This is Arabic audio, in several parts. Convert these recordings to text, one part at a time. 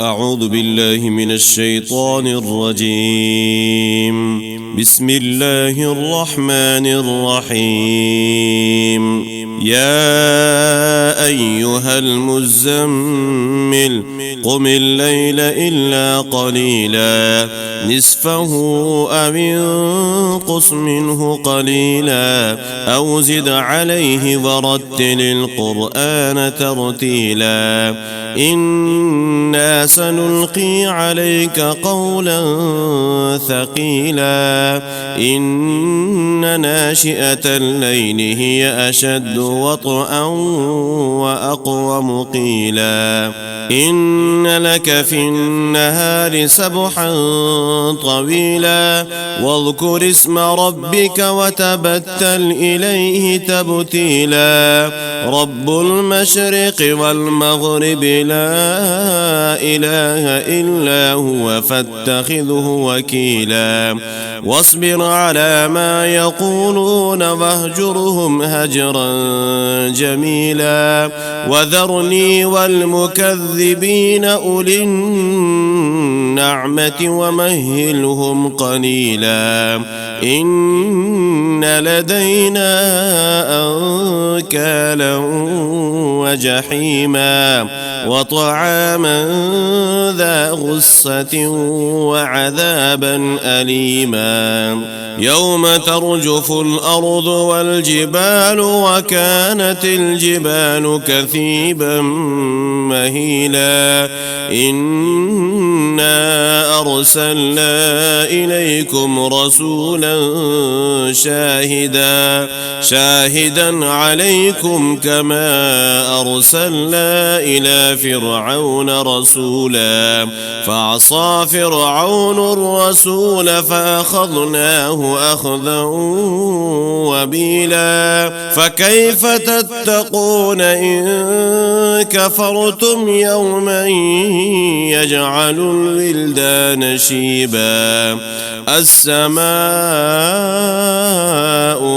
أعوذ بالله من الشيطان الرجيم. بسم الله الرحمن الرحيم. يا أيها المزمل قم الليل إلا قليلا نصفه أو انقص منه قليلا أو زد عليه ورتل القرآن ترتيلا إنا سنلقي عليك قولا ثقيلا إن ناشئة الليل هي أشد وطئا وأقوم قيلا إن لك في النهار سبحا طويلا واذكر اسم ربك وتبتل إليه تبتيلا رب المشرق والمغرب لا إله إلا هو فاتخذه وكيلا واصبر على ما يقولون واهجرهم هجرا جميلا وذرني والمكذبين أولي النعمة ومهلهم قليلا إن لدينا أنكالا وجحيما وطعاما ذا غصة وعذابا أليما يوم ترجف الأرض والجبال وكانت الجبال كثيبا مهيلا إنا أرسلنا إليكم رسولا شاهدا عليكم كما أرسلنا إلى فرعون رسولا فعصى فرعون الرسول فأخذناه أخذا وبيلا فكيف تتقون إن كفرتم يوما يجعل الولدان شيبا السماء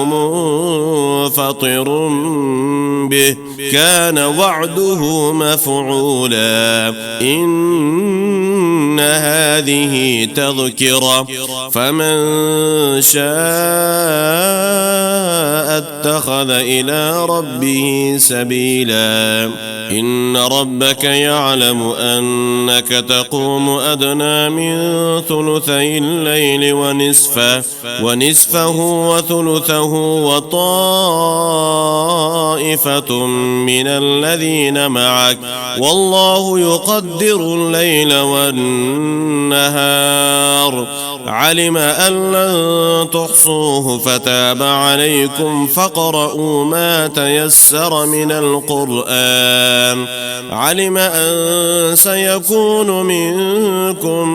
منفطر به كان وعده مفعولا إن هذه تذكرة فمن شاء اتخذ إلى ربه سبيلا إن ربك يعلم أنك تقوم أدنى من ثلثي الليل ونصفه وثلثه وطائفة من الذين معك والله يقدر الليل والنهار علم أن لن تحصوه فتاب عليكم فاقرؤوا ما تيسر من القرآن علم أن سيكون منكم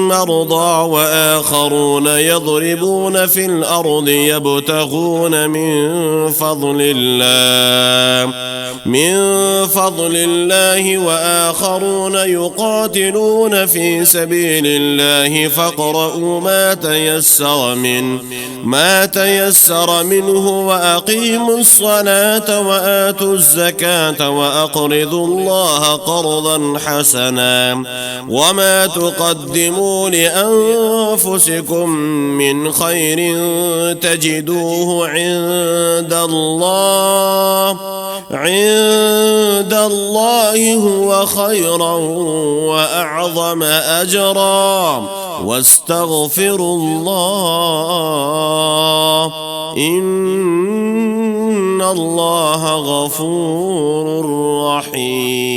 مرضى وآخرون يضربون في الأرض يبتغون من فضل الله وآخرون يقاتلون في سبيل الله فاقرؤوا ما تيسر منه وأقيموا الصلاة وآتوا الزكاة وأقرضوا الله قرضا حسنا وما تقدموا لأنفسكم من خير تجدوه عند الله هو خيرا وأعظم أجرا واستغفروا الله إن الله غفور رحيم.